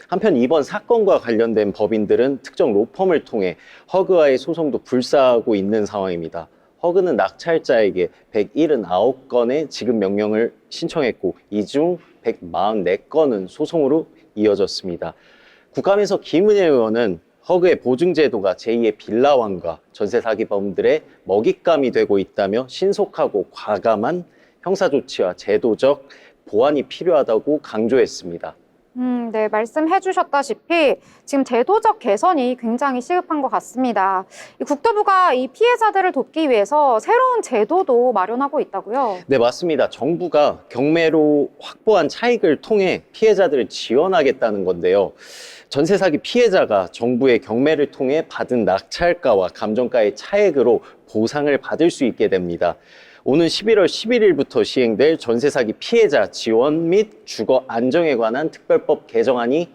한편 이번 사건과 관련된 법인들은 특정 로펌을 통해 허그와의 소송도 불사하고 있는 상황입니다. 허그는 낙찰자에게 179건의 지급 명령을 신청했고 이 중 144건은 소송으로 이어졌습니다. 국감에서 김은혜 의원은 허그의 보증제도가 제2의 빌라왕과 전세 사기범들의 먹잇감이 되고 있다며 신속하고 과감한 형사조치와 제도적 보완이 필요하다고 강조했습니다. 네, 말씀해 주셨다시피 지금 제도적 개선이 굉장히 시급한 것 같습니다. 이 국토부가 이 피해자들을 돕기 위해서 새로운 제도도 마련하고 있다고요? 네, 맞습니다. 정부가 경매로 확보한 차익을 통해 피해자들을 지원하겠다는 건데요. 전세 사기 피해자가 정부의 경매를 통해 받은 낙찰가와 감정가의 차액으로 보상을 받을 수 있게 됩니다. 오는 11월 11일부터 시행될 전세 사기 피해자 지원 및 주거 안정에 관한 특별법 개정안이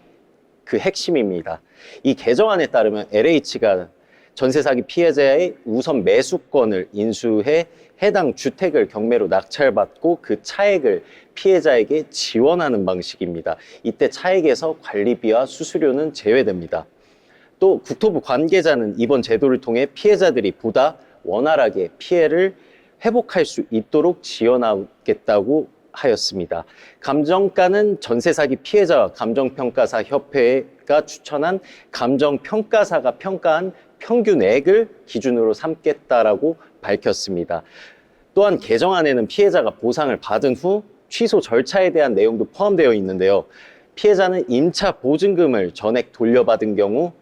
그 핵심입니다. 이 개정안에 따르면 LH가 전세 사기 피해자의 우선 매수권을 인수해 해당 주택을 경매로 낙찰받고 그 차액을 피해자에게 지원하는 방식입니다. 이때 차액에서 관리비와 수수료는 제외됩니다. 또 국토부 관계자는 이번 제도를 통해 피해자들이 보다 원활하게 피해를 회복할 수 있도록 지원하겠다고 하였습니다. 감정가는 전세 사기 피해자와 감정평가사 협회가 추천한 감정평가사가 평가한 평균액을 기준으로 삼겠다라고 밝혔습니다. 또한 개정안에는 피해자가 보상을 받은 후 취소 절차에 대한 내용도 포함되어 있는데요. 피해자는 임차 보증금을 전액 돌려받은 경우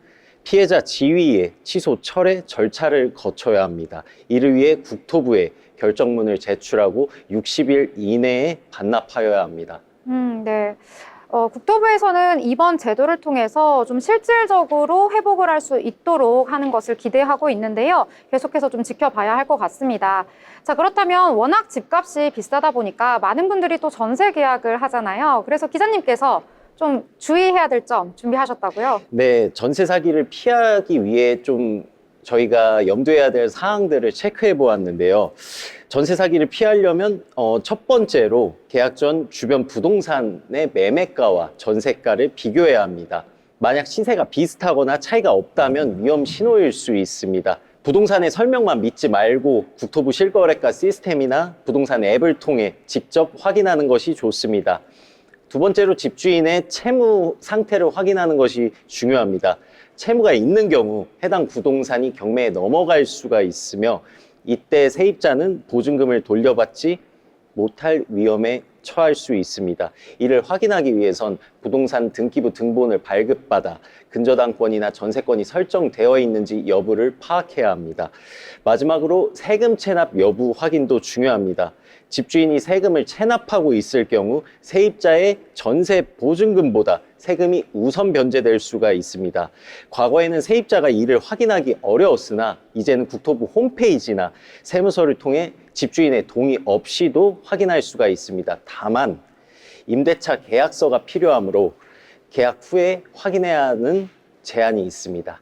피해자 지위의 취소 철회 절차를 거쳐야 합니다. 이를 위해 국토부에 결정문을 제출하고 60일 이내에 반납하여야 합니다. 네. 국토부에서는 이번 제도를 통해서 좀 실질적으로 회복을 할 수 있도록 하는 것을 기대하고 있는데요. 계속해서 좀 지켜봐야 할 것 같습니다. 자, 그렇다면 워낙 집값이 비싸다 보니까 많은 분들이 또 전세 계약을 하잖아요. 그래서 기자님께서 좀 주의해야 될 점 준비하셨다고요? 네, 전세 사기를 피하기 위해 좀 저희가 염두해야 될 사항들을 체크해 보았는데요. 전세 사기를 피하려면 첫 번째로 계약 전 주변 부동산의 매매가와 전세가를 비교해야 합니다. 만약 시세가 비슷하거나 차이가 없다면 위험 신호일 수 있습니다. 부동산의 설명만 믿지 말고 국토부 실거래가 시스템이나 부동산 앱을 통해 직접 확인하는 것이 좋습니다. 두 번째로 집주인의 채무 상태를 확인하는 것이 중요합니다. 채무가 있는 경우 해당 부동산이 경매에 넘어갈 수가 있으며 이때 세입자는 보증금을 돌려받지 못할 위험에 처할 수 있습니다. 이를 확인하기 위해선 부동산 등기부 등본을 발급받아 근저당권이나 전세권이 설정되어 있는지 여부를 파악해야 합니다. 마지막으로 세금 체납 여부 확인도 중요합니다. 집주인이 세금을 체납하고 있을 경우 세입자의 전세 보증금보다 세금이 우선 변제될 수가 있습니다. 과거에는 세입자가 이를 확인하기 어려웠으나 이제는 국토부 홈페이지나 세무서를 통해 집주인의 동의 없이도 확인할 수가 있습니다. 다만 임대차 계약서가 필요하므로 계약 후에 확인해야 하는 제한이 있습니다.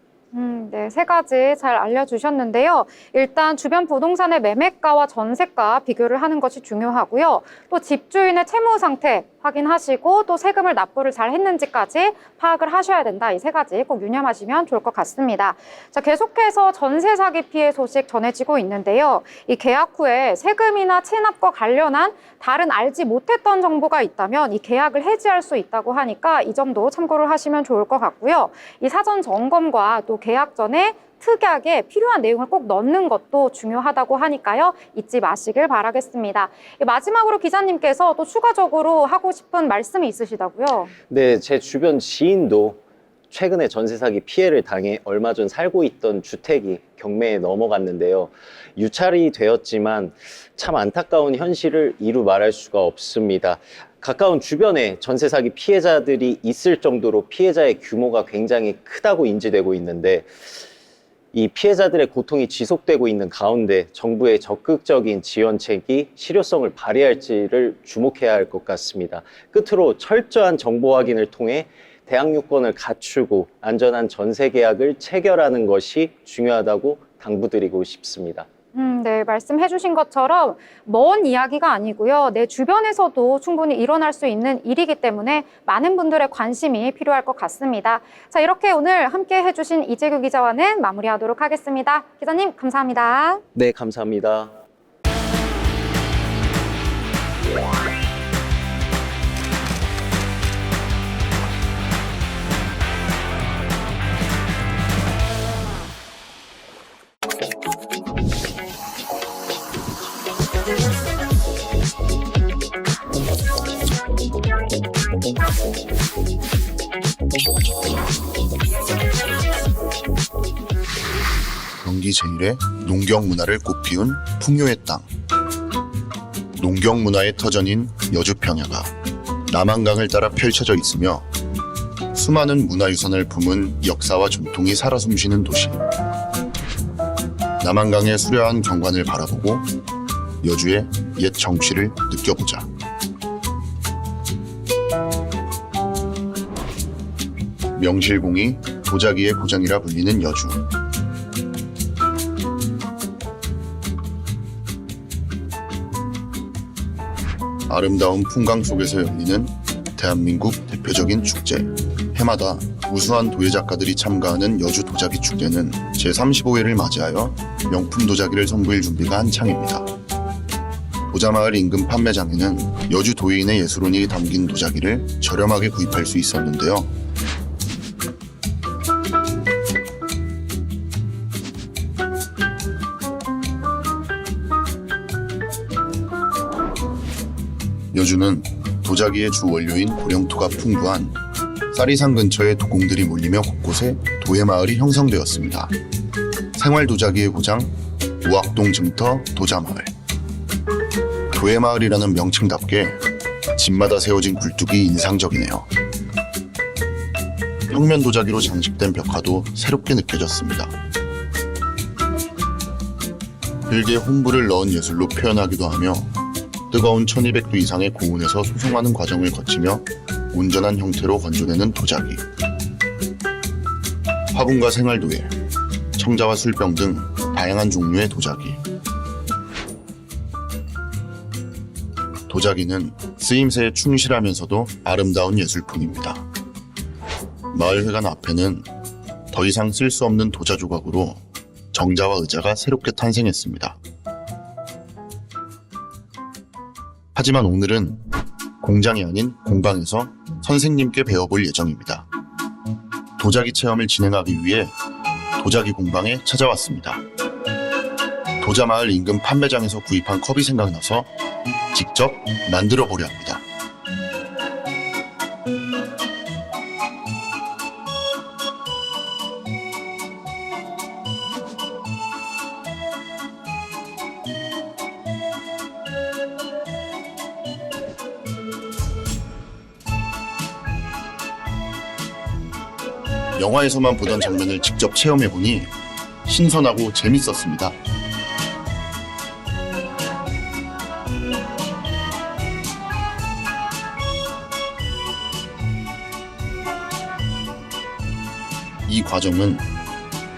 네, 세 가지 잘 알려주셨는데요. 일단 주변 부동산의 매매가와 전세가 비교를 하는 것이 중요하고요. 또 집주인의 채무 상태 확인하시고 또 세금을 납부를 잘 했는지까지 파악을 하셔야 된다. 이 세 가지 꼭 유념하시면 좋을 것 같습니다. 자, 계속해서 전세 사기 피해 소식 전해지고 있는데요. 이 계약 후에 세금이나 체납과 관련한 다른 알지 못했던 정보가 있다면 이 계약을 해지할 수 있다고 하니까 이 점도 참고를 하시면 좋을 것 같고요. 이 사전 점검과 또 계약 전에 특약에 필요한 내용을 꼭 넣는 것도 중요하다고 하니까요. 잊지 마시길 바라겠습니다. 마지막으로 기자님께서 또 추가적으로 하고 싶은 말씀이 있으시다고요? 네, 제 주변 지인도 최근에 전세 사기 피해를 당해 얼마 전 살고 있던 주택이 경매에 넘어갔는데요. 유찰이 되었지만 참 안타까운 현실을 이루 말할 수가 없습니다. 가까운 주변에 전세 사기 피해자들이 있을 정도로 피해자의 규모가 굉장히 크다고 인지되고 있는데 이 피해자들의 고통이 지속되고 있는 가운데 정부의 적극적인 지원책이 실효성을 발휘할지를 주목해야 할 것 같습니다. 끝으로 철저한 정보 확인을 통해 대항유권을 갖추고 안전한 전세 계약을 체결하는 것이 중요하다고 당부드리고 싶습니다. 네, 말씀해 주신 것처럼 먼 이야기가 아니고요. 내 주변에서도 충분히 일어날 수 있는 일이기 때문에 많은 분들의 관심이 필요할 것 같습니다. 자, 이렇게 오늘 함께 해주신 이재규 기자와는 마무리하도록 하겠습니다. 기자님, 감사합니다. 네, 감사합니다. 경기 제1의 농경 문화를 꽃피운 풍요의 땅. 농경 문화의 터전인 여주 평야가 남한강을 따라 펼쳐져 있으며 수많은 문화유산을 품은 역사와 전통이 살아 숨쉬는 도시. 남한강의 수려한 경관을 바라보고 여주의 옛 정취를 느껴보자. 명실공히 도자기의 고장이라 불리는 여주. 아름다운 풍광 속에서 열리는 대한민국 대표적인 축제. 해마다 우수한 도예 작가들이 참가하는 여주 도자기 축제는 제35회를 맞이하여 명품 도자기를 선보일 준비가 한창입니다. 도자마을 인근 판매장에는 여주 도예인의 예술혼이 담긴 도자기를 저렴하게 구입할 수 있었는데요. 여주는 도자기의 주 원료인 고령토가 풍부한 쌀이산 근처의 도공들이 몰리며 곳곳에 도예마을이 형성되었습니다. 생활도자기의 고장 우악동 증터 도자마을. 도예마을이라는 명칭답게 집마다 세워진 굴뚝이 인상적이네요. 평면 도자기로 장식된 벽화도 새롭게 느껴졌습니다. 흙에 혼불을 넣은 예술로 표현하기도 하며 뜨거운 1200도 이상의 고온에서 소송하는 과정을 거치며 온전한 형태로 건조되는 도자기. 화분과 생활도예, 청자와 술병 등 다양한 종류의 도자기. 도자기는 쓰임새에 충실하면서도 아름다운 예술품입니다. 마을회관 앞에는 더 이상 쓸 수 없는 도자 조각으로 정자와 의자가 새롭게 탄생했습니다. 하지만 오늘은 공장이 아닌 공방에서 선생님께 배워볼 예정입니다. 도자기 체험을 진행하기 위해 도자기 공방에 찾아왔습니다. 도자마을 인근 판매장에서 구입한 컵이 생각나서 직접 만들어 보려 합니다. 영화에서만 보던 장면을 직접 체험해보니 신선하고 재밌었습니다. 이 과정은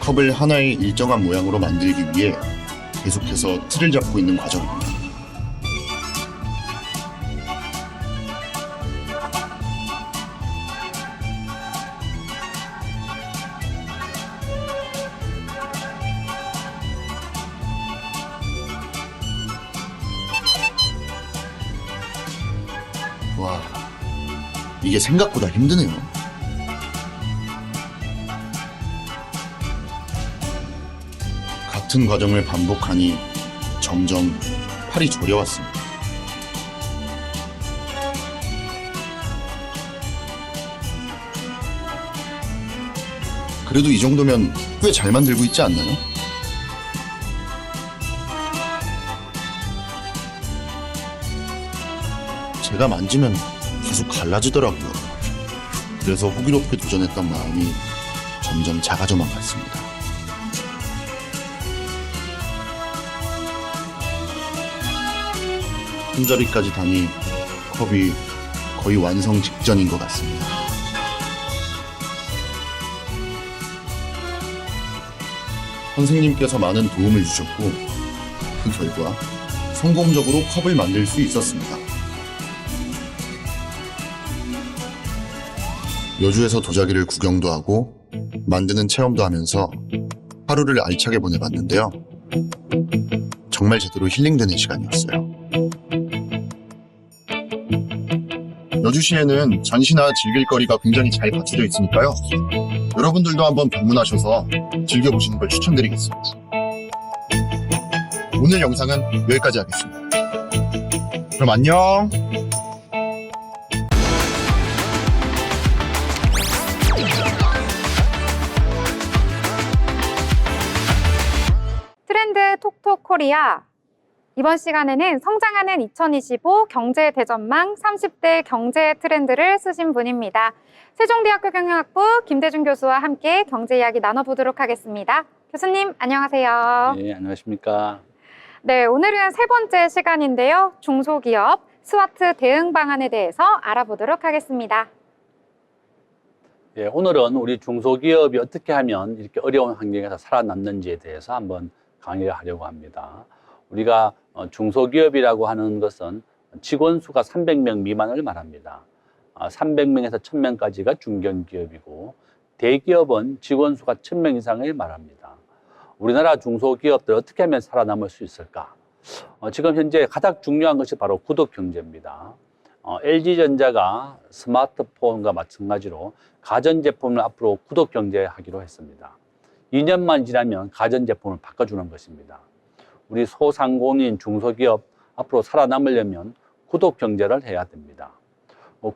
컵을 하나의 일정한 모양으로 만들기 위해 계속해서 틀을 잡고 있는 과정입니다. 와, 이게 생각보다 힘드네요. 같은 과정을 반복하니 점점 팔이 저려왔습니다. 그래도 이 정도면 꽤 잘 만들고 있지 않나요? 제가 만지면 계속 갈라지더라고요. 그래서 호기롭게 도전했던 마음이 점점 작아져만 갔습니다. 손잡이까지 다니 컵이 거의 완성 직전인 것 같습니다. 선생님께서 많은 도움을 주셨고 그 결과 성공적으로 컵을 만들 수 있었습니다. 여주에서 도자기를 구경도 하고 만드는 체험도 하면서 하루를 알차게 보내봤는데요. 정말 제대로 힐링되는 시간이었어요. 여주시에는 전시나 즐길 거리가 굉장히 잘 갖춰져 있으니까요. 여러분들도 한번 방문하셔서 즐겨보시는 걸 추천드리겠습니다. 오늘 영상은 여기까지 하겠습니다. 그럼 안녕! 트렌드 톡톡 코리아. 이번 시간에는 성장하는 2025 경제대전망 30대 경제 트렌드를 쓰신 분입니다. 세종대학교 경영학부 김대중 교수와 함께 경제 이야기 나눠보도록 하겠습니다. 교수님, 안녕하세요. 네, 안녕하십니까. 네, 오늘은 세 번째 시간인데요. 중소기업 스와트 대응 방안에 대해서 알아보도록 하겠습니다. 예, 오늘은 우리 중소기업이 어떻게 하면 이렇게 어려운 환경에서 살아남는지에 대해서 한번 강의를 하려고 합니다. 우리가 중소기업이라고 하는 것은 직원 수가 300명 미만을 말합니다. 300명에서 1000명까지가 중견기업이고 대기업은 직원 수가 1000명 이상을 말합니다. 우리나라 중소기업들 어떻게 하면 살아남을 수 있을까? 지금 현재 가장 중요한 것이 바로 구독 경제입니다. LG전자가 스마트폰과 마찬가지로 가전제품을 앞으로 구독 경제하기로 했습니다. 2년만 지나면 가전제품을 바꿔주는 것입니다. 우리 소상공인 중소기업 앞으로 살아남으려면 구독 경제를 해야 됩니다.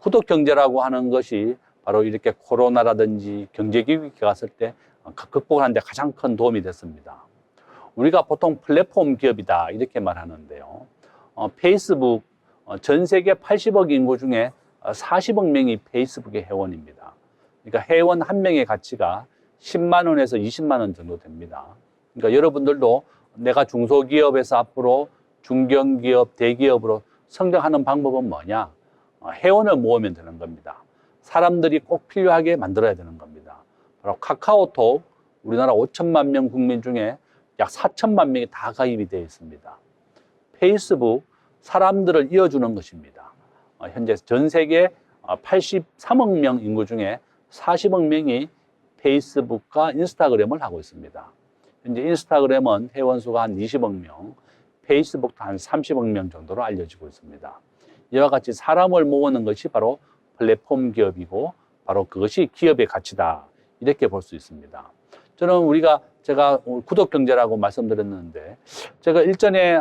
구독 경제라고 하는 것이 바로 이렇게 코로나라든지 경제기후가 왔을 때 극복하는 데 가장 큰 도움이 됐습니다. 우리가 보통 플랫폼 기업이다 이렇게 말하는데요. 페이스북 전 세계 80억 인구 중에 40억 명이 페이스북의 회원입니다. 그러니까 회원 한 명의 가치가 10만 원에서 20만 원 정도 됩니다. 그러니까 여러분들도 내가 중소기업에서 앞으로 중견기업, 대기업으로 성장하는 방법은 뭐냐? 회원을 모으면 되는 겁니다. 사람들이 꼭 필요하게 만들어야 되는 겁니다. 바로 카카오톡, 우리나라 5천만 명 국민 중에 약 4천만 명이 다 가입이 되어 있습니다. 페이스북, 사람들을 이어주는 것입니다. 현재 전 세계 83억 명 인구 중에 40억 명이 페이스북과 인스타그램을 하고 있습니다. 현재 인스타그램은 회원 수가 한 20억 명, 페이스북도 한 30억 명 정도로 알려지고 있습니다. 이와 같이 사람을 모으는 것이 바로 플랫폼 기업이고 바로 그것이 기업의 가치다. 이렇게 볼 수 있습니다. 저는 제가 구독 경제라고 말씀드렸는데 제가 일전에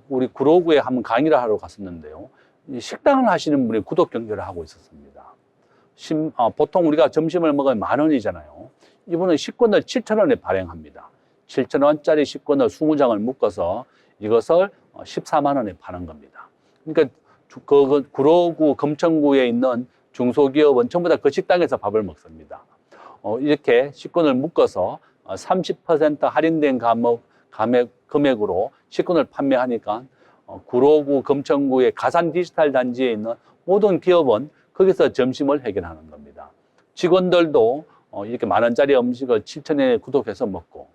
우리 구로구에 한번 강의를 하러 갔었는데요. 이 식당을 하시는 분이 구독 경제를 하고 있었습니다. 보통 우리가 점심을 먹으면 10,000원이잖아요. 이분은 식권을 7,000원에 발행합니다. 7,000원짜리 식권을 20장을 묶어서 이것을 14만 원에 파는 겁니다. 그러니까 구로구 금천구에 있는 중소기업은 전부 다 그 식당에서 밥을 먹습니다. 이렇게 식권을 묶어서 30% 할인된 금액으로 식권을 판매하니까 구로구 금천구의 가산 디지털 단지에 있는 모든 기업은 거기서 점심을 해결하는 겁니다. 직원들도 이렇게 10,000원짜리 음식을 7,000원에 구독해서 먹고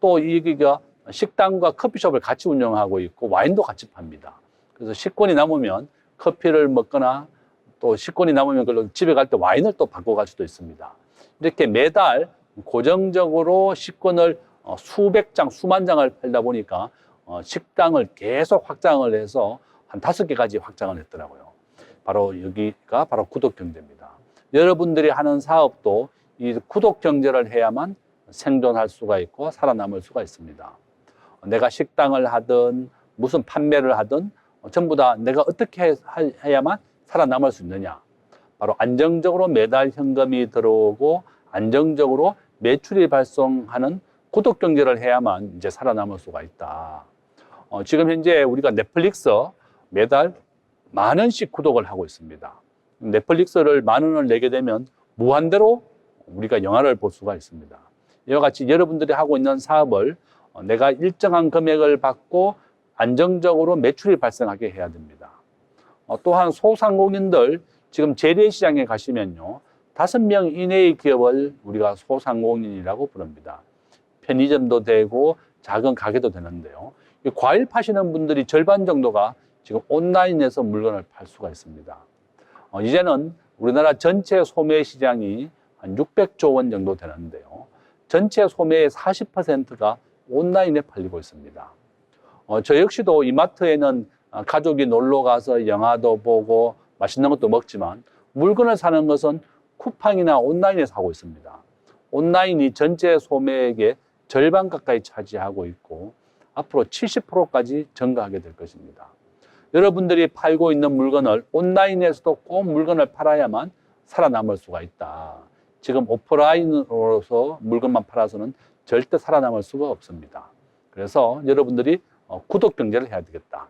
또 여기가 식당과 커피숍을 같이 운영하고 있고 와인도 같이 팝니다. 그래서 식권이 남으면 커피를 먹거나 또 식권이 남으면 그걸로 집에 갈 때 와인을 또 바꿔 갈 수도 있습니다. 이렇게 매달 고정적으로 식권을 수백 장, 수만 장을 팔다 보니까 식당을 계속 확장을 해서 한 5개까지 확장을 했더라고요. 바로 여기가 바로 구독 경제입니다. 여러분들이 하는 사업도 이 구독 경제를 해야만 생존할 수가 있고 살아남을 수가 있습니다. 내가 식당을 하든 무슨 판매를 하든 전부 다 내가 어떻게 해야만 살아남을 수 있느냐. 바로 안정적으로 매달 현금이 들어오고 안정적으로 매출이 발생하는 구독 경제를 해야만 이제 살아남을 수가 있다. 지금 현재 우리가 넷플릭스 매달 10,000원씩 구독을 하고 있습니다. 넷플릭스를 10,000원을 내게 되면 무한대로 우리가 영화를 볼 수가 있습니다. 이와 같이 여러분들이 하고 있는 사업을 내가 일정한 금액을 받고 안정적으로 매출이 발생하게 해야 됩니다. 또한 소상공인들 지금 재래시장에 가시면요. 5명 이내의 기업을 우리가 소상공인이라고 부릅니다. 편의점도 되고 작은 가게도 되는데요. 과일 파시는 분들이 절반 정도가 지금 온라인에서 물건을 팔 수가 있습니다. 이제는 우리나라 전체 소매 시장이 한 600조 원 정도 되는데요. 전체 소매의 40%가 온라인에 팔리고 있습니다. 저 역시도 이마트에는 가족이 놀러 가서 영화도 보고 맛있는 것도 먹지만 물건을 사는 것은 쿠팡이나 온라인에서 하고 있습니다. 온라인이 전체 소매액의 절반 가까이 차지하고 있고 앞으로 70%까지 증가하게 될 것입니다. 여러분들이 팔고 있는 물건을 온라인에서도 꼭 물건을 팔아야만 살아남을 수가 있다. 지금 오프라인으로서 물건만 팔아서는 절대 살아남을 수가 없습니다. 그래서 여러분들이 구독 경제를 해야 되겠다.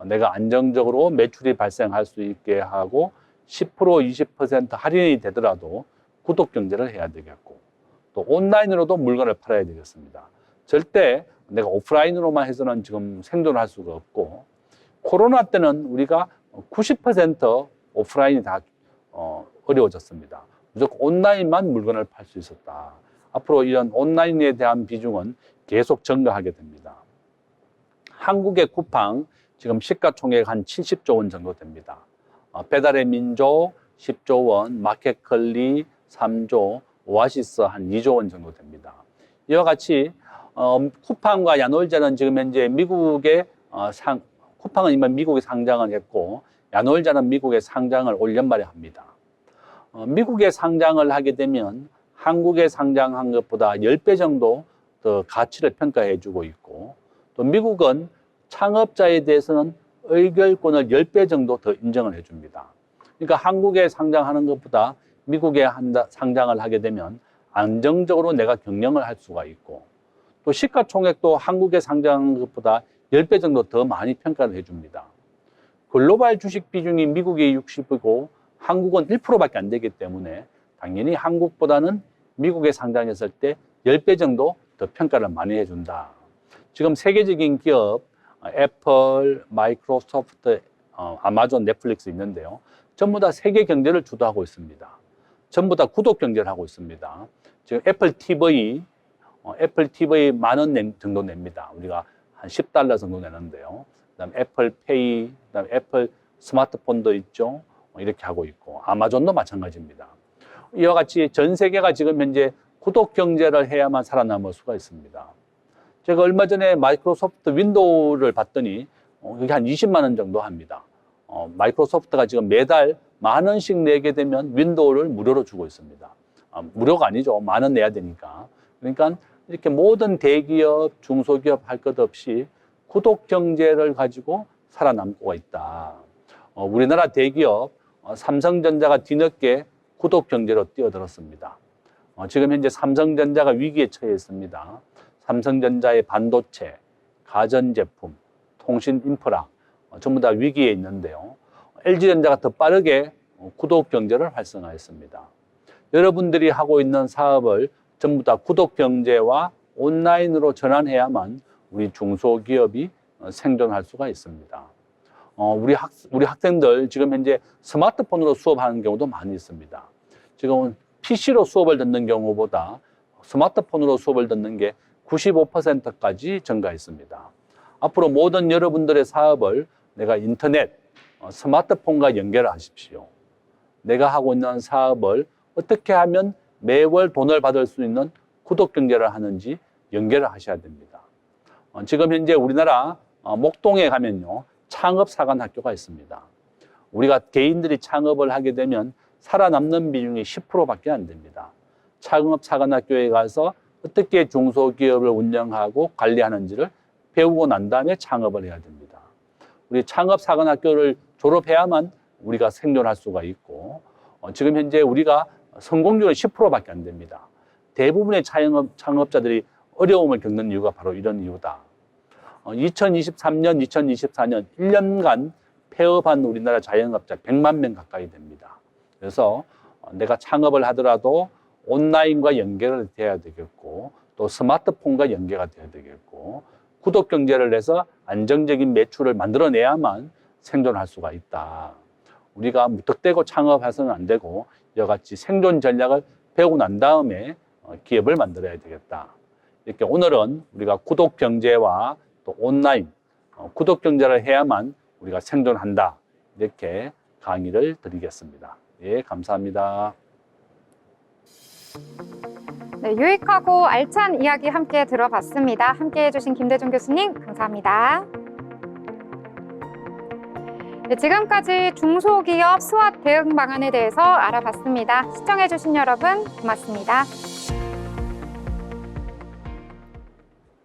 내가 안정적으로 매출이 발생할 수 있게 하고 10%, 20% 할인이 되더라도 구독 경제를 해야 되겠고 또 온라인으로도 물건을 팔아야 되겠습니다. 절대 내가 오프라인으로만 해서는 지금 생존할 수가 없고 코로나 때는 우리가 90% 오프라인이 다 어려워졌습니다. 무조건 온라인만 물건을 팔 수 있었다. 앞으로 이런 온라인에 대한 비중은 계속 증가하게 됩니다. 한국의 쿠팡 지금 시가총액 한 70조 원 정도 됩니다. 배달의 민족 10조 원, 마켓컬리 3조, 오아시스 한 2조 원 정도 됩니다. 이와 같이 쿠팡과 야놀자는 지금 현재 쿠팡은 이만 미국에 상장을 했고 야놀자는 미국에 상장을 올 연말에 합니다. 미국에 상장을 하게 되면 한국에 상장한 것보다 10배 정도 더 가치를 평가해 주고 있고 또 미국은 창업자에 대해서는 의결권을 10배 정도 더 인정을 해 줍니다. 그러니까 한국에 상장하는 것보다 미국에 상장을 하게 되면 안정적으로 내가 경영을 할 수가 있고 또 시가총액도 한국에 상장한 것보다 10배 정도 더 많이 평가를 해 줍니다. 글로벌 주식 비중이 미국이 60이고 한국은 1%밖에 안 되기 때문에 당연히 한국보다는 미국에 상장했을 때 10배 정도 더 평가를 많이 해준다. 지금 세계적인 기업, 애플, 마이크로소프트, 아마존, 넷플릭스 있는데요. 전부 다 세계 경제를 주도하고 있습니다. 전부 다 구독 경제를 하고 있습니다. 지금 애플 TV 10,000원 정도 냅니다. 우리가 한 $10 정도 내는데요. 그다음 애플 페이, 그다음 애플 스마트폰도 있죠. 이렇게 하고 있고 아마존도 마찬가지입니다. 이와 같이 전 세계가 지금 현재 구독 경제를 해야만 살아남을 수가 있습니다. 제가 얼마 전에 마이크로소프트 윈도우를 봤더니 여기 한 20만 원 정도 합니다. 마이크로소프트가 지금 매달 10,000원씩 내게 되면 윈도우를 무료로 주고 있습니다. 무료가 아니죠. 10,000원 내야 되니까. 그러니까 이렇게 모든 대기업, 중소기업 할 것 없이 구독 경제를 가지고 살아남고 있다. 우리나라 대기업 삼성전자가 뒤늦게 구독 경제로 뛰어들었습니다. 지금 현재 삼성전자가 위기에 처해 있습니다. 삼성전자의 반도체, 가전제품, 통신 인프라 전부 다 위기에 있는데요. LG전자가 더 빠르게 구독 경제를 활성화했습니다. 여러분들이 하고 있는 사업을 전부 다 구독 경제와 온라인으로 전환해야만 우리 중소기업이 생존할 수가 있습니다. 우리 학생들 지금 현재 스마트폰으로 수업하는 경우도 많이 있습니다. 지금 PC로 수업을 듣는 경우보다 스마트폰으로 수업을 듣는 게 95%까지 증가했습니다. 앞으로 모든 여러분들의 사업을 내가 인터넷, 스마트폰과 연결을 하십시오. 내가 하고 있는 사업을 어떻게 하면 매월 돈을 받을 수 있는 구독 경제를 하는지 연결을 하셔야 됩니다. 지금 현재 우리나라 목동에 가면요, 창업사관학교가 있습니다. 우리가 개인들이 창업을 하게 되면 살아남는 비중이 10%밖에 안 됩니다. 창업사관학교에 가서 어떻게 중소기업을 운영하고 관리하는지를 배우고 난 다음에 창업을 해야 됩니다. 우리 창업사관학교를 졸업해야만 우리가 생존할 수가 있고, 지금 현재 우리가 성공률은 10%밖에 안 됩니다. 대부분의 창업자들이 어려움을 겪는 이유가 바로 이런 이유다. 2023년, 2024년 1년간 폐업한 우리나라 자영업자 100만 명 가까이 됩니다. 그래서 내가 창업을 하더라도 온라인과 연결이 돼야 되겠고, 또 스마트폰과 연계가 돼야 되겠고, 구독 경제를 해서 안정적인 매출을 만들어내야만 생존할 수가 있다. 우리가 무턱대고 창업해서는 안 되고 이와 같이 생존 전략을 배우고 난 다음에 기업을 만들어야 되겠다. 이렇게 오늘은 우리가 구독 경제와 또 온라인 구독 경제를 해야만 우리가 생존한다. 이렇게 강의를 드리겠습니다. 예, 감사합니다. 네, 유익하고 알찬 이야기 함께 들어봤습니다. 함께 해주신 김대중 교수님 감사합니다. 네, 지금까지 중소기업 스왑 대응 방안에 대해서 알아봤습니다. 시청해주신 여러분 고맙습니다.